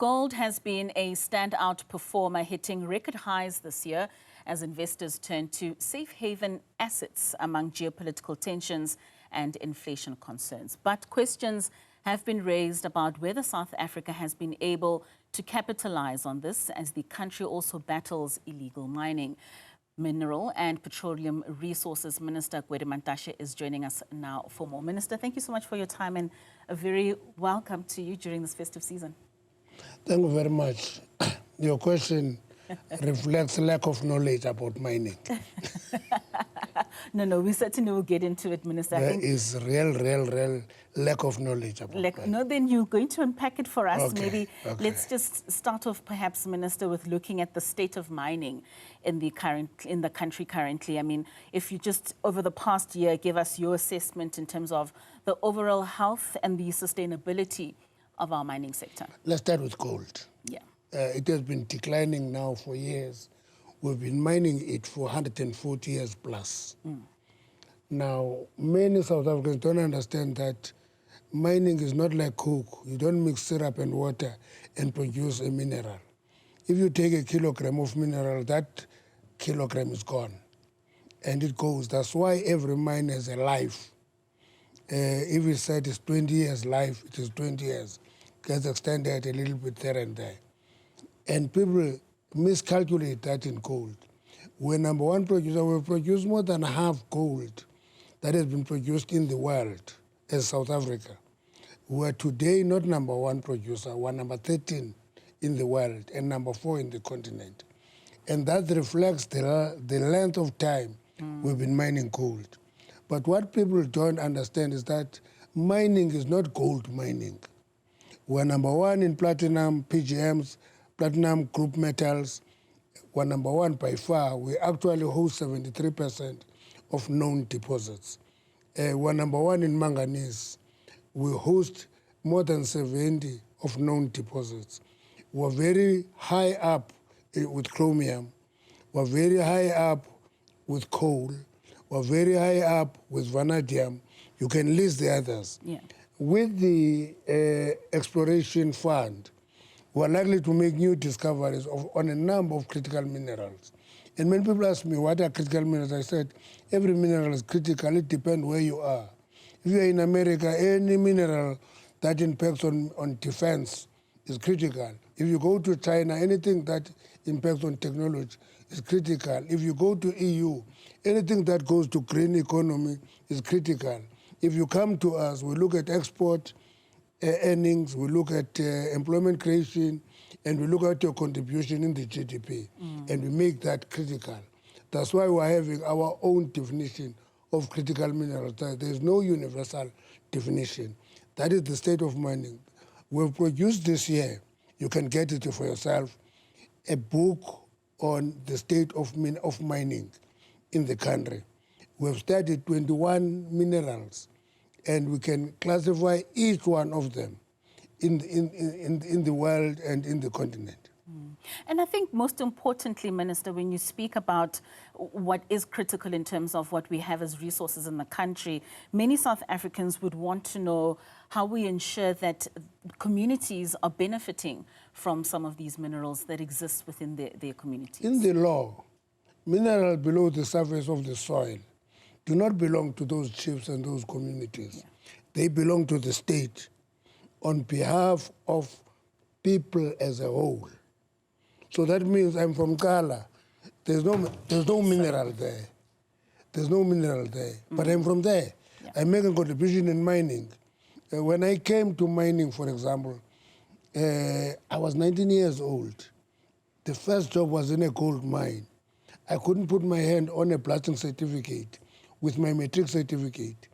Gold has been a standout performer, hitting record highs this year as investors turn to safe haven assets among geopolitical tensions and inflation concerns. But questions have been raised about whether South Africa has been able to capitalize on this as the country also battles illegal mining. Mineral and Petroleum Resources Minister Gwede Mantashe is joining us now for more. Minister, thank you so much for your time and a very welcome to you during this festive season. Thank you very much. Your question reflects lack of knowledge about mining. No, we certainly will get into it, Minister. There is real lack of knowledge about mining. No, then you're going to unpack it for us. Okay, Maybe okay. Let's just start off, perhaps, Minister, with looking at the state of mining in the country currently. I mean, if you just, over the past year, give us your assessment in terms of the overall health and the sustainability of our mining sector. Let's start with gold. Yeah. It has been declining now for years. We've been mining it for 140 years plus. Now, many South Africans don't understand that mining is not like Coke. You don't mix syrup and water and produce a mineral. If you take a kilogram of mineral, that kilogram is gone. And it goes. That's why every mine has a life. If we said it's 20 years life, it is 20 years. Gets extended a little bit there and there. And people miscalculate that in gold. We're number one producer. We produce more than half gold that has been produced in the world as South Africa. We're today not number one producer. We're number 13 in the world and number 4 in the continent. And that reflects the length of time we've been mining gold. But what people don't understand is that mining is not gold mining. We're number one in platinum, PGMs, platinum group metals. We're number one by far. We actually host 73% of known deposits. We're number one in manganese. We host more than 70 of known deposits. We're very high up with chromium. We're very high up with coal. We're very high up with vanadium. You can list the others. Yeah. With the exploration fund, we're likely to make new discoveries on a number of critical minerals. And when people ask me, what are critical minerals? I said, every mineral is critical. It depends where you are. If you're in America, any mineral that impacts on defense is critical. If you go to China, anything that impacts on technology is critical. If you go to EU, anything that goes to green economy is critical. If you come to us, we look at export earnings, we look at employment creation, and we look at your contribution in the GDP, and we make that critical. That's why we're having our own definition of critical minerals. There's no universal definition. That is the state of mining. We've produced this year, you can get it for yourself, a book on the state of mining in the country. We've studied 21 minerals, and we can classify each one of them in the world and in the continent. And I think most importantly, Minister, when you speak about what is critical in terms of what we have as resources in the country, many South Africans would want to know how we ensure that communities are benefiting from some of these minerals that exist within their communities. In the law, minerals below the surface of the soil do not belong to those chiefs and those communities. Yeah. They belong to the state on behalf of people as a whole. So that means I'm from Kala. There's no mineral there. There's no mineral there. But I'm from there. Yeah. I make a contribution in mining. When I came to mining, for example, I was 19 years old. The first job was in a gold mine. I couldn't put my hand on a blasting certificate with my matric certificate,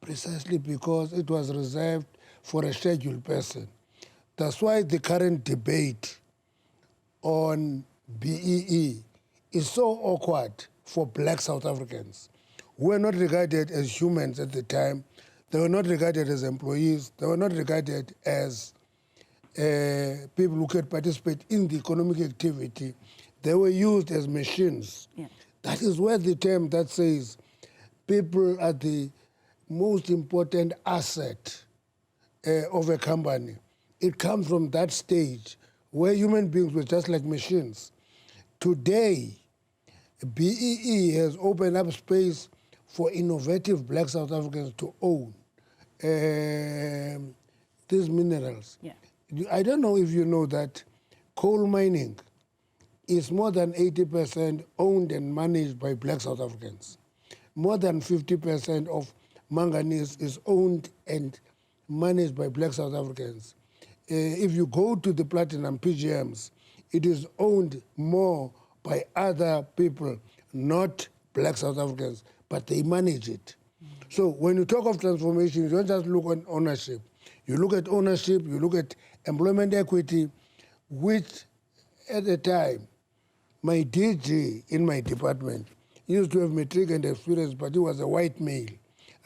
precisely because it was reserved for a scheduled person. That's why the current debate on BEE is so awkward for black South Africans who were not regarded as humans at the time. They were not regarded as employees. They were not regarded as people who could participate in the economic activity. They were used as machines. Yeah. That is where the term that says people are the most important asset of a company. It comes from that stage where human beings were just like machines. Today, BEE has opened up space for innovative black South Africans to own these minerals. Yeah. I don't know if you know that coal mining is more than 80% owned and managed by black South Africans. More than 50% of manganese is owned and managed by black South Africans. If you go to the platinum PGMs, it is owned more by other people, not black South Africans, but they manage it. So when you talk of transformation, you don't just look at ownership. You look at ownership, you look at employment equity, which at the time, my DG in my department used to have matric and experience, but he was a white male,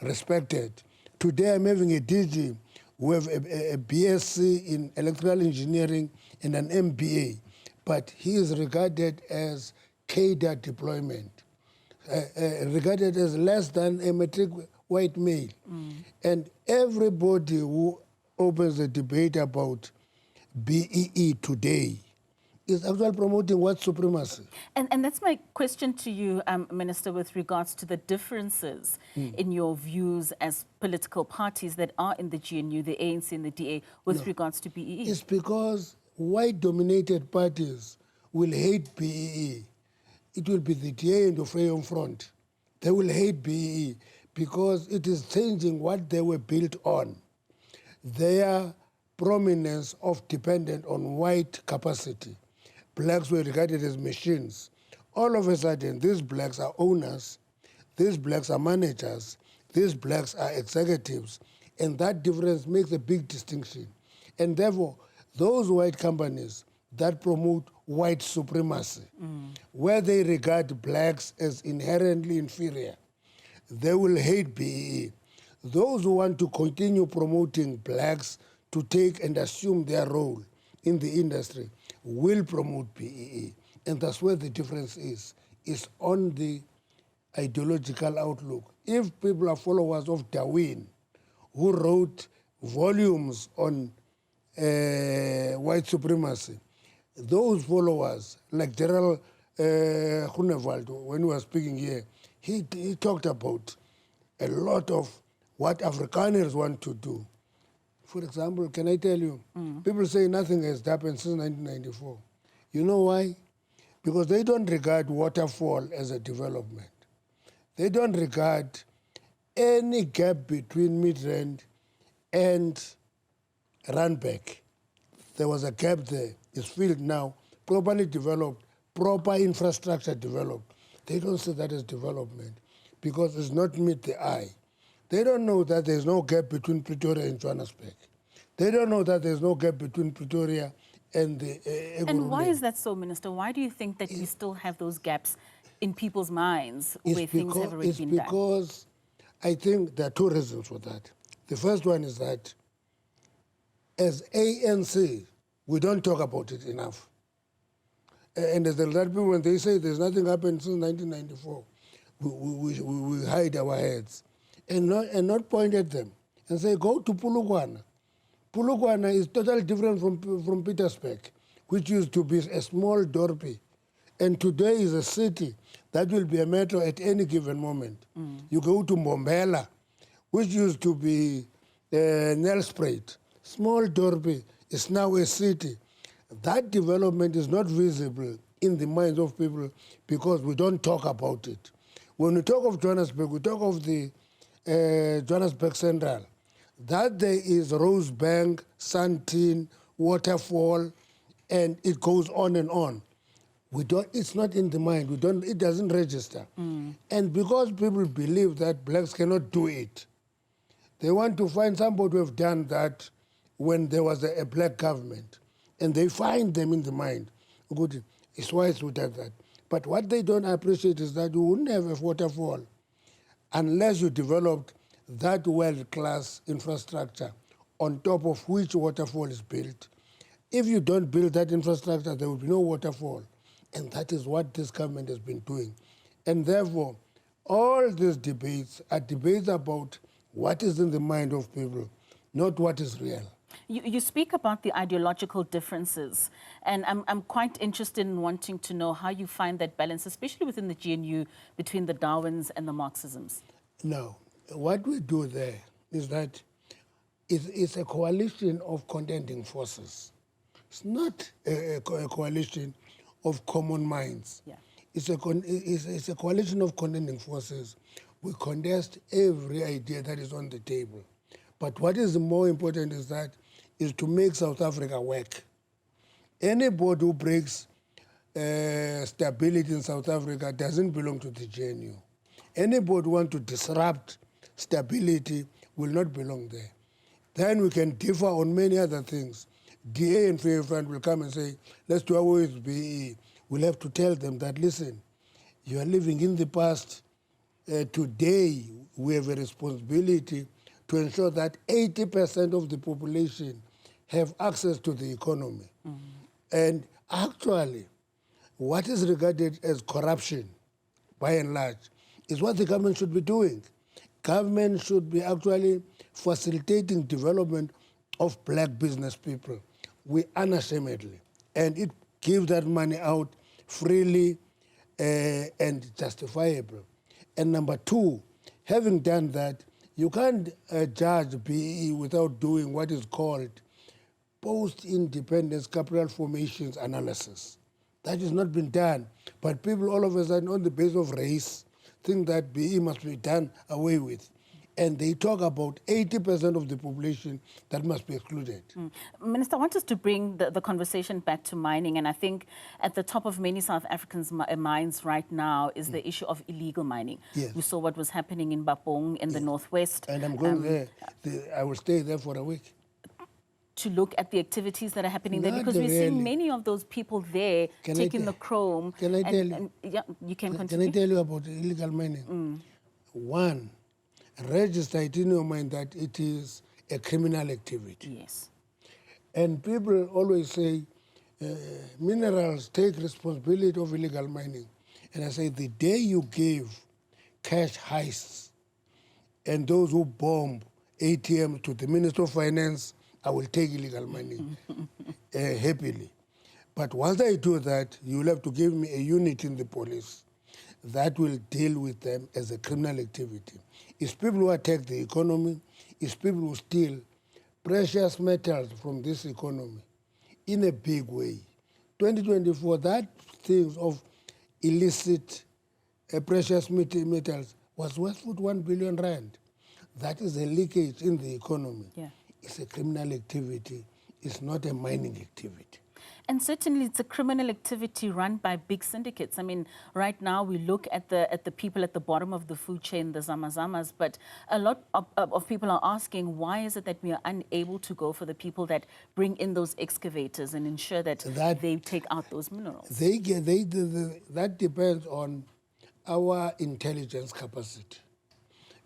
respected. Today I'm having a DG who have a BSc in electrical engineering and an MBA, but he is regarded as cadre deployment, regarded as less than a matric white male. And everybody who opens a debate about BEE today is actually promoting white supremacy. And that's my question to you, Minister, with regards to the differences in your views as political parties that are in the GNU, the ANC and the DA, with regards to BEE. It's because white-dominated parties will hate BEE. It will be the DA and the Freedom Front. They will hate BEE because it is changing what they were built on. Their prominence of dependent on white capacity. Blacks were regarded as machines. All of a sudden, these blacks are owners, these blacks are managers, these blacks are executives, and that difference makes a big distinction. And therefore, those white companies that promote white supremacy, where they regard blacks as inherently inferior, they will hate BEE. Those who want to continue promoting blacks to take and assume their role in the industry will promote BEE. And that's where the difference is on the ideological outlook. If people are followers of Darwin, who wrote volumes on white supremacy, those followers, like General Groenewald, when he was speaking here, he talked about a lot of what Afrikaners want to do. For example, can I tell you, people say nothing has happened since 1994. You know why? Because they don't regard waterfall as a development. They don't regard any gap between Midrand and Randbeck. There was a gap there. It's filled now, properly developed, proper infrastructure developed. They don't see that as development because it's not meet the eye. They don't know that there's no gap between Pretoria and Johannesburg. They don't know that there's no gap between Pretoria and the And why is that so, Minister? Why do you think that we still have those gaps in people's minds where things have already been done? It's because I think there are two reasons for that. The first one is that as ANC, we don't talk about it enough. And as the result, people, when they say there's nothing happened since 1994, we hide our heads and not point at them and say, go to Polokwane. Polokwane is totally different from Pietersburg, which used to be a small dorpy, and today is a city that will be a metro at any given moment. You go to Mbombela, which used to be Nelspruit, small dorpy, is now a city. That development is not visible in the minds of people because we don't talk about it. When we talk of Johannesburg, we talk of the Johannesburg Central. That there is Rosebank, Sandton, Waterfall, and it goes on and on. We don't. It's not in the mind. We don't. It doesn't register. And because people believe that blacks cannot do it, they want to find somebody who have done that when there was a black government, and they find them in the mind. Good. It's wise to do that. But what they don't appreciate is that you wouldn't have a waterfall unless you developed that world-class infrastructure on top of which waterfall is built. If you don't build that infrastructure, there will be no waterfall. And that is what this government has been doing. And therefore, all these debates are debates about what is in the mind of people, not what is real. You speak about the ideological differences, and I'm quite interested in wanting to know how you find that balance, especially within the GNU, between the Darwins and the Marxisms. Now, what we do there is that it's a coalition of contending forces. It's not a coalition of common minds. Yeah. It's a coalition of contending forces. We contest every idea that is on the table. But what is more important is to make South Africa work. Anybody who breaks stability in South Africa doesn't belong to the GNU. Anybody who wants to disrupt stability will not belong there. Then we can differ on many other things. DA and Fair Front will come and say, let's do away with BE. We'll have to tell them that, listen, you are living in the past. Today, we have a responsibility to ensure that 80% of the population have access to the economy. Mm-hmm. And actually, what is regarded as corruption, by and large, is what the government should be doing. Government should be actually facilitating development of black business people. We unashamedly. And it gives that money out freely and justifiable. And number two, having done that, you can't judge BE without doing what is called post-independence capital formations analysis. That has not been done. But people all of a sudden, on the basis of race, think that BE must be done away with. And they talk about 80% of the population that must be excluded. Minister, I want us to bring the conversation back to mining. And I think at the top of many South Africans' minds right now is the issue of illegal mining. Yes. We saw what was happening in Bapong in the northwest. And I'm going there. I will stay there for a week. To look at the activities that are happening there, because we're seeing many of those people there taking the chrome. Can I tell you? Yeah, you can continue. Can I tell you about illegal mining? One, register it in your mind that it is a criminal activity. Yes. And people always say, minerals take responsibility of illegal mining. And I say, the day you give cash heists and those who bomb ATM to the Minister of Finance, I will take illegal mining happily. But once I do that, you will have to give me a unit in the police that will deal with them as a criminal activity. It's people who attack the economy, it's people who steal precious metals from this economy in a big way. 2024, that things of illicit precious metals was worth 1 billion rand. That is a leakage in the economy. Yeah. It's a criminal activity. It's not a mining activity. And certainly it's a criminal activity run by big syndicates. I mean, right now we look at the people at the bottom of the food chain, the Zamazamas, but a lot of people are asking, why is it that we are unable to go for the people that bring in those excavators and ensure that they take out those minerals? That depends on our intelligence capacity.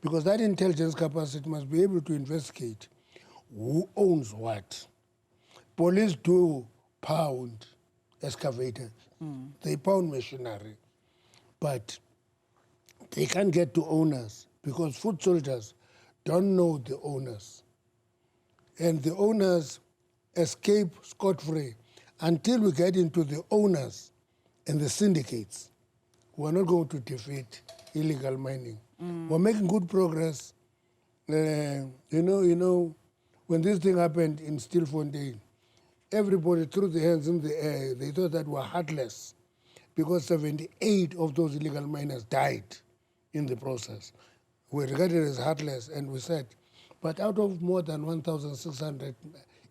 Because that intelligence capacity must be able to investigate who owns what. Police do pound excavators. They pound machinery. But they can't get to owners because foot soldiers don't know the owners. And the owners escape scot-free until we get into the owners and the syndicates. We're not going to defeat illegal mining. We're making good progress. You know, when this thing happened in Stilfontein, everybody threw their hands in the air. They thought that we're heartless because 78 of those illegal miners died in the process. We regarded it as heartless, and we said, but out of more than 1,600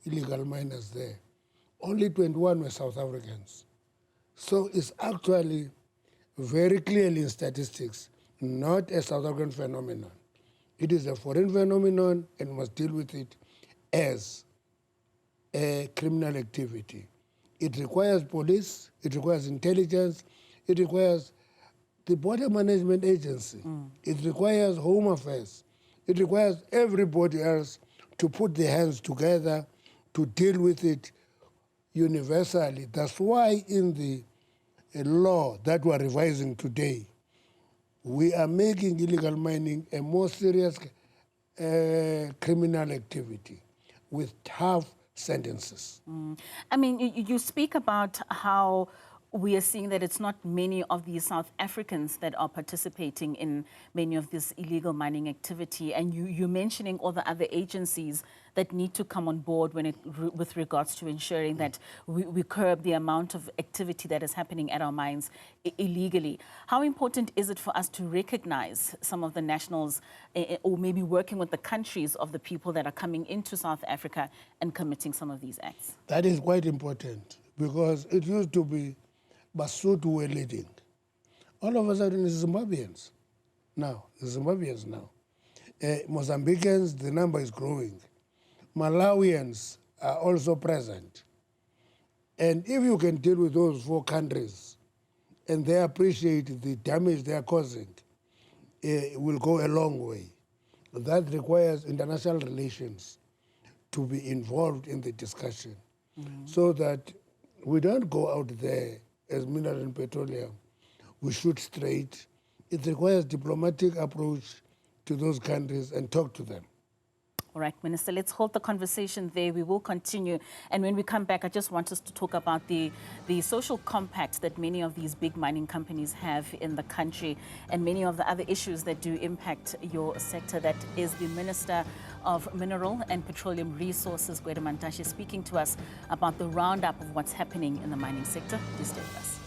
illegal miners there, only 21 were South Africans. So it's actually very clearly in statistics, not a South African phenomenon. It is a foreign phenomenon and we must deal with it as a criminal activity. It requires police, it requires intelligence, it requires the Border Management Agency, it requires Home Affairs, it requires everybody else to put their hands together to deal with it universally. That's why in the law that we're revising today, we are making illegal mining a more serious criminal activity. with tough sentences. I mean, you speak about how we are seeing that it's not many of these South Africans that are participating in many of this illegal mining activity, and you're mentioning all the other agencies that need to come on board with regards to ensuring that we curb the amount of activity that is happening at our mines illegally. How important is it for us to recognize some of the nationals or maybe working with the countries of the people that are coming into South Africa and committing some of these acts? That is quite important because it used to be Basotho who were leading. All of a sudden, it's Zimbabweans now. Mozambicans, the number is growing. Malawians are also present. And if you can deal with those 4 countries and they appreciate the damage they are causing, it will go a long way. That requires international relations to be involved in the discussion so that we don't go out there as mineral and petroleum. We shoot straight. It requires diplomatic approach to those countries and talk to them. All right, Minister, let's hold the conversation there. We will continue. And when we come back, I just want us to talk about the social compact that many of these big mining companies have in the country and many of the other issues that do impact your sector. That is the Minister of Mineral and Petroleum Resources, Gwede Mantashe, speaking to us about the roundup of what's happening in the mining sector. Please stay with us.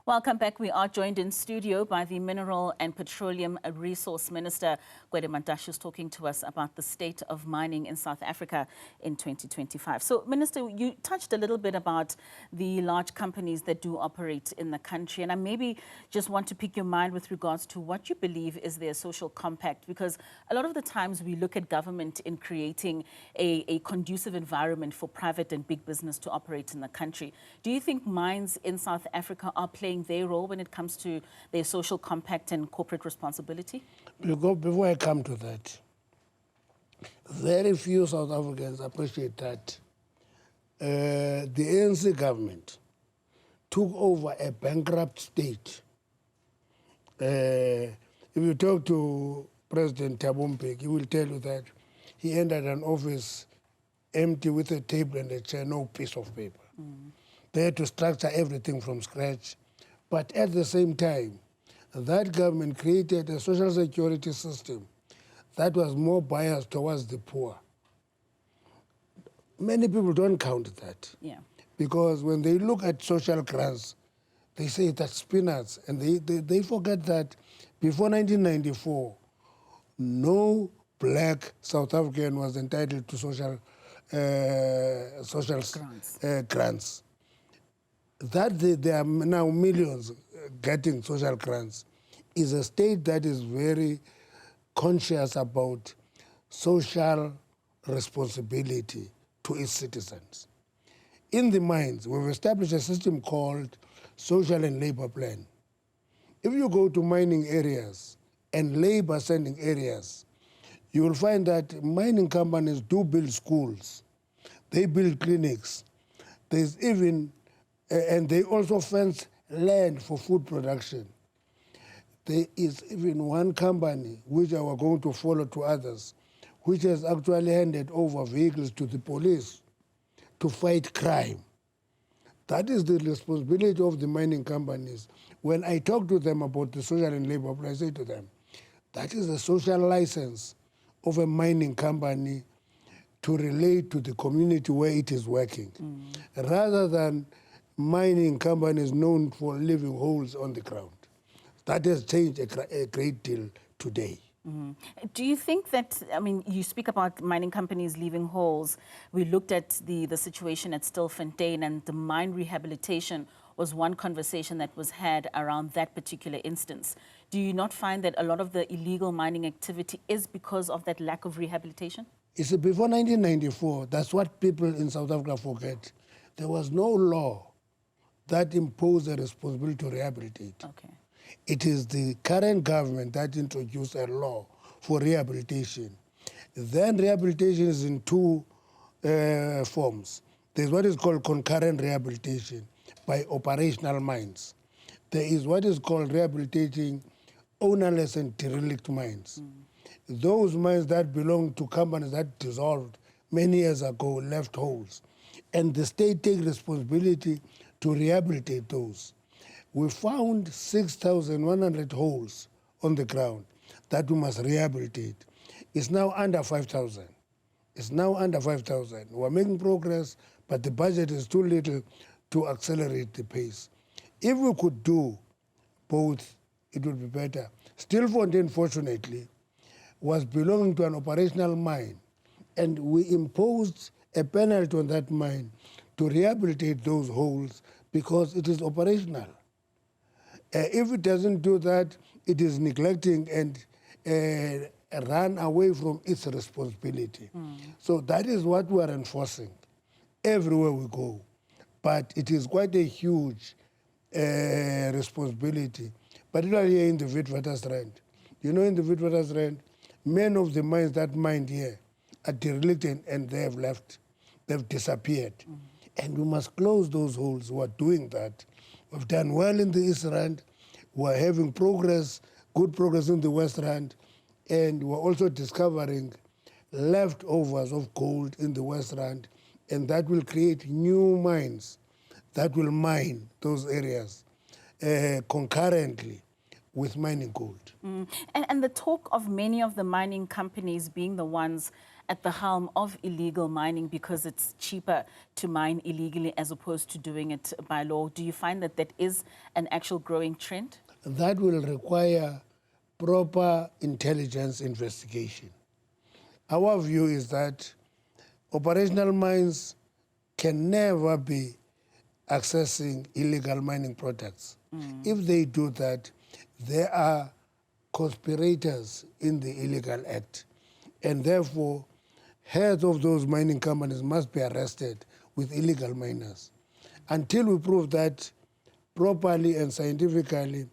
Welcome back. We are joined in studio by the Mineral and Petroleum Resource Minister, Gwede Mantashe, who's talking to us about the state of mining in South Africa in 2025. So, Minister, you touched a little bit about the large companies that do operate in the country, and I maybe just want to pick your mind with regards to what you believe is their social compact, because a lot of the times we look at government in creating a conducive environment for private and big business to operate in the country. Do you think mines in South Africa are playing their role when it comes to their social compact and corporate responsibility? Before I come to that, very few South Africans appreciate that the ANC government took over a bankrupt state. If you talk to President Thabo Mbeki, he will tell you that he entered an office empty with a table and a chair, no piece of paper. They had to structure everything from scratch. But at the same time, that government created a social security system that was more biased towards the poor. Many people don't count that. Yeah. Because when they look at social grants, they say that's peanuts. And they forget that before 1994, no black South African was entitled to social grants. That there are now millions getting social grants is a state that is very conscious about social responsibility to its citizens. In the mines, we've established a system called social and labor plan. If you go to mining areas and labor sending areas, you will find that mining companies do build schools, they build clinics, there's even and they also fence land for food production. there is even one company which I was going to follow to others, which has actually handed over vehicles to the police to fight crime. That is the responsibility of the mining companies. When I talk to them about the social and labor, I say to them, that is a social license of a mining company to relate to the community where it is working, rather than mining companies known for leaving holes on the ground. That has changed a great deal today. Do you think that, I mean, you speak about mining companies leaving holes. We looked at the situation at Stilfontein, and the mine rehabilitation was one conversation that was had around that particular instance. Do you not find that a lot of the illegal mining activity is because of that lack of rehabilitation? You see, before 1994, that's what people in South Africa forget. There was no law that imposed a responsibility to rehabilitate. Okay. It is the current government that introduced a law for rehabilitation. Then rehabilitation is in two forms. There's what is called concurrent rehabilitation by operational mines. There is what is called rehabilitating ownerless and derelict mines. Those mines that belong to companies that dissolved many years ago left holes. And the state takes responsibility to rehabilitate those. We found 6,100 holes on the ground that we must rehabilitate. It's now under 5,000. It's now under 5,000. We're making progress, but the budget is too little to accelerate the pace. If we could do both, it would be better. Stilfontein, fortunately, was belonging to an operational mine, and we imposed a penalty on that mine to rehabilitate those holes because it is operational. If it doesn't do that, it is neglecting and run away from its responsibility. So that is what we are enforcing everywhere we go. But it is quite a huge responsibility, particularly here in the Witwatersrand. You know, in the Witwatersrand, many of the mines that mined here are derelict and they have left. They've disappeared. And we must close those holes. We're doing that. We've done well in the East Rand. We're having progress, good progress in the West Rand. And we're also discovering leftovers of gold in the West Rand. And that will create new mines that will mine those areas concurrently with mining gold. And the talk of many of the mining companies being the ones at the helm of illegal mining because it's cheaper to mine illegally as opposed to doing it by law. Do you find that that is an actual growing trend? That will require proper intelligence investigation. Our view is that operational mines can never be accessing illegal mining products. If they do that, there are conspirators in the illegal act, and therefore heads of those mining companies must be arrested with illegal miners. Until we prove that properly and scientifically,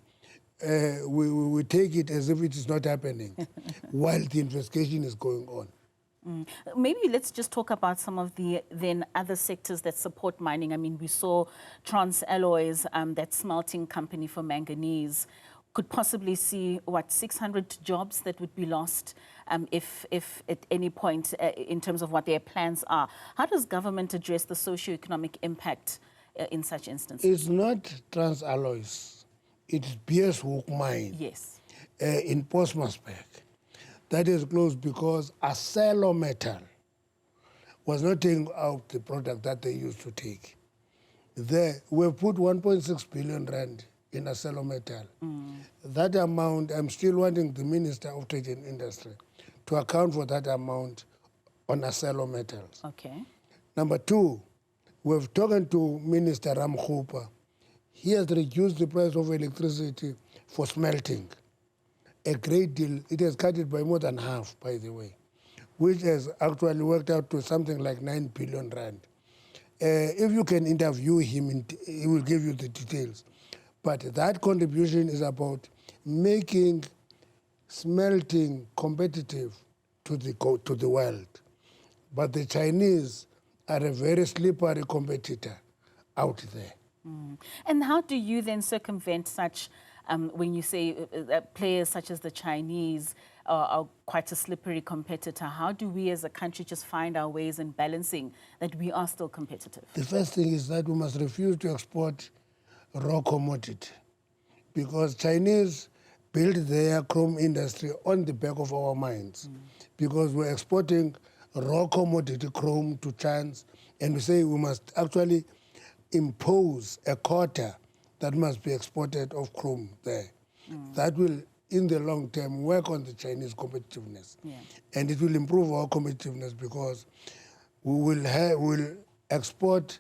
we take it as if it is not happening while the investigation is going on. Maybe let's just talk about some of the then other sectors that support mining. I mean, we saw TransAlloys, that smelting company for manganese, could possibly see, 600 jobs that would be lost if at any point in terms of what their plans are. How does government address the socio-economic impact in such instances? It's not TransAlloys. It's Beershoek Mine. Yes. In Postmasburg. That is closed because ArcelorMittal was not taking out the product that they used to take. We've put 1.6 billion rand in ArcelorMittal. That amount, I'm still wanting the Minister of Trade and Industry to account for that amount on ArcelorMittal. Okay. Number two, we've talked to Minister Ramkhupa. He has reduced the price of electricity for smelting a great deal. It has cut it by more than half, by the way, which has actually worked out to something like 9 billion rand. If you can interview him, he will give you the details. But that contribution is about making smelting competitive to the world. But the Chinese are a very slippery competitor out there. And how do you then circumvent such when you say players such as the Chinese are quite a slippery competitor, how do we as a country just find our ways in balancing that we are still competitive? The first thing is that we must refuse to export raw commodity, because Chinese built their chrome industry on the back of our mines, because we're exporting raw commodity chrome to China, and we say we must actually impose a quota that must be exported of chrome there. That will, in the long term, work on the Chinese competitiveness. Yeah. And it will improve our competitiveness, because we will export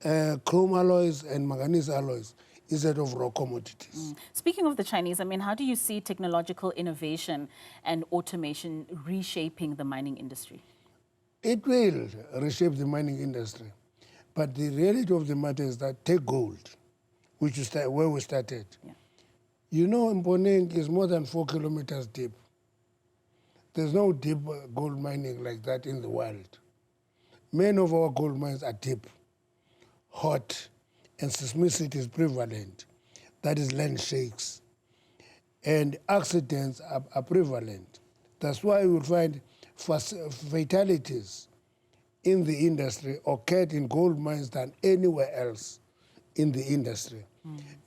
chrome alloys and manganese alloys instead of raw commodities. Speaking of the Chinese, I mean, how do you see technological innovation and automation reshaping the mining industry? It will reshape the mining industry. But the reality of the matter is that take gold, which is where we started. Yeah. You know, Mponeng is more than 4 kilometers deep. There's no deep gold mining like that in the world. Many of our gold mines are deep, hot, and seismicity is prevalent. That is, land shakes. And accidents are prevalent. That's why you will find fatalities in the industry occurred in gold mines than anywhere else in the industry.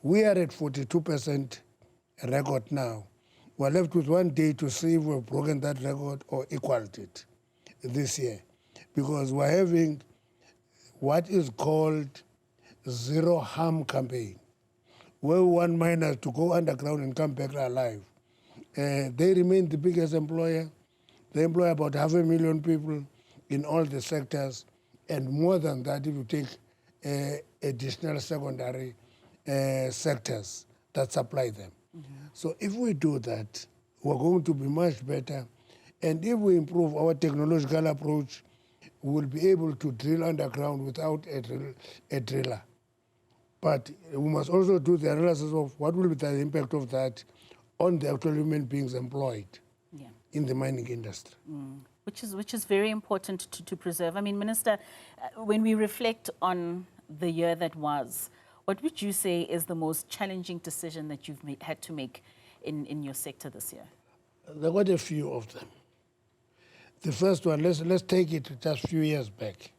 We are at 42% record now. We're left with 1 day to see if we've broken that record or equaled it this year, because we're having what is called zero harm campaign, where we want miners to go underground and come back alive. They remain the biggest employer. They employ about 500,000 people in all the sectors, and more than that if you take additional secondary sectors that supply them. So if we do that, we're going to be much better. And if we improve our technological approach, we will be able to drill underground without a driller. But we must also do the analysis of what will be the impact of that on the actual human beings employed in the mining industry. Which is very important to preserve. I mean, Minister, when we reflect on the year that was, what would you say is the most challenging decision that you've had to make in your sector this year? There were a few of them. The first one, let's take it just a few years back.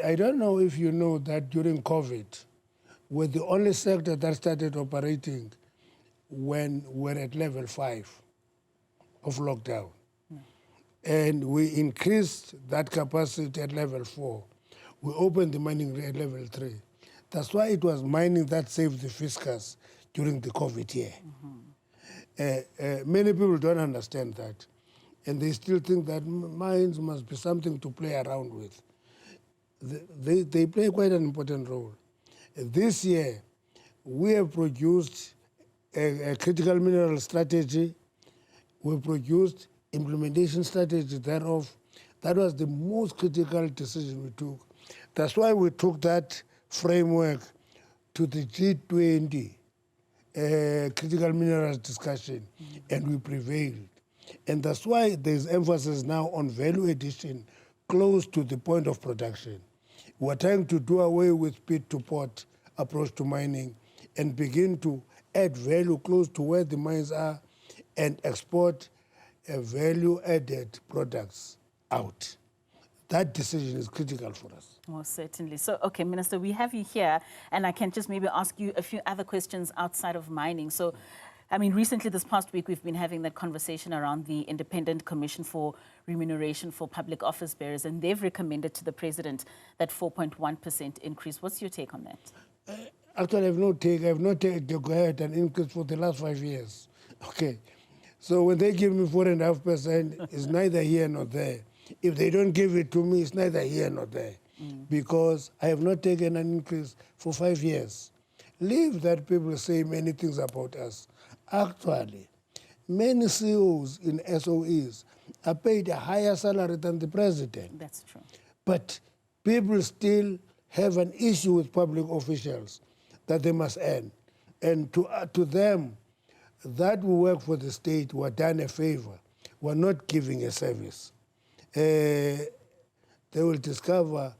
I don't know if you know that during COVID, we're the only sector that started operating when we're at level 5 of lockdown. And we increased that capacity at level 4. We opened the mining at level 3. That's why it was mining that saved the fiscus during the COVID year. Many people don't understand that. And they still think that mines must be something to play around with. They play quite an important role. This year, we have produced a critical mineral strategy. We produced implementation strategy thereof. That was the most critical decision we took. That's why we took that framework to the G20 critical minerals discussion, and we prevailed. And that's why there's emphasis now on value addition close to the point of production. We're trying to do away with pit-to-port approach to mining and begin to add value close to where the mines are and export value-added products out. That decision is critical for us. Well, certainly. So, okay, Minister, we have you here, and I can just maybe ask you a few other questions outside of mining. So, I mean, recently, this past week, we've been having that conversation around the Independent Commission for Remuneration for Public Office Bearers, and they've recommended to the President that 4.1% increase. What's your take on that? Actually, I've not had an increase for the last 5 years. Okay. So when they give me 4.5%, it's neither here nor there. If they don't give it to me, it's neither here nor there. Because I have not taken an increase for 5 years. Leave that people say many things about us. Actually, many CEOs in SOEs are paid a higher salary than the president. That's true. But people still have an issue with public officials that they must earn. And to them, that we work for the state, we're done a favor. We're not giving a service. They will discover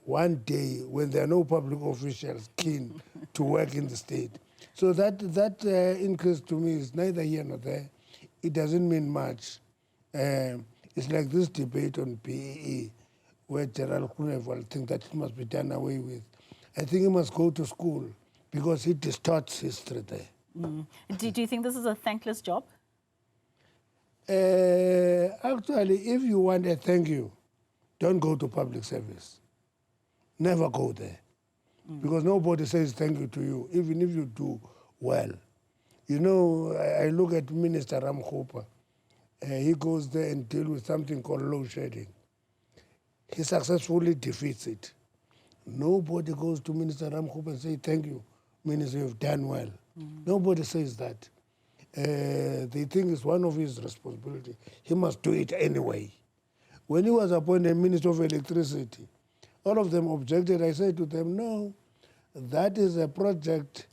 one day when there are no public officials keen to work in the state, So that increase to me is neither here nor there. It doesn't mean much. It's like this debate on PEE, where General Kuneval thinks that it must be done away with. I think he must go to school because it distorts history there. Do you think this is a thankless job? Actually, if you want a thank you, don't go to public service. Never go there. Because nobody says thank you to you, even if you do well. You know, I look at Minister Ramkhopa. He goes there and deals with something called load shedding. He successfully defeats it. Nobody goes to Minister Ramkhopa and say, thank you, Minister, you've done well. Nobody says that. They think it's one of his responsibilities. He must do it anyway. When he was appointed Minister of Electricity, all of them objected. I said to them, no, that is a project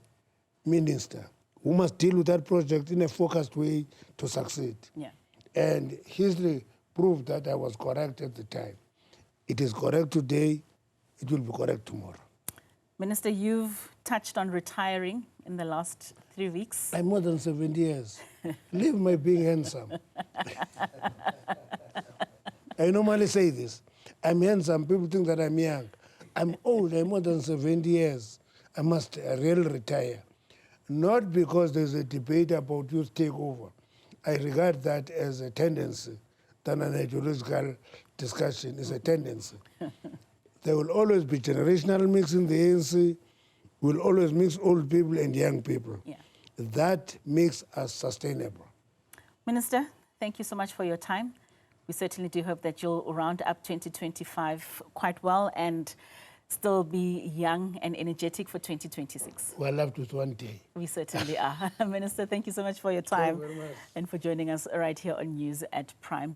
minister who must deal with that project in a focused way to succeed. Yeah. And history proved that I was correct at the time. It is correct today, it will be correct tomorrow. Minister, you've touched on retiring in the last 3 weeks. I'm more than 70 years. Leave my being handsome. I normally say this. I'm handsome, people think that I'm young. I'm old, I'm more than 70 years. I must really retire. Not because there's a debate about youth takeover. I regard that as a tendency than an ideological discussion. It's a tendency. There will always be generational mix in the ANC. We'll always mix old people and young people. Yeah. That makes us sustainable. Minister, thank you so much for your time. We certainly do hope that you'll round up 2025 quite well and still be young and energetic for 2026. Well, up to one day. We certainly are. Minister, thank you so much for your time Thank you very much. and for joining us right here on News at Prime.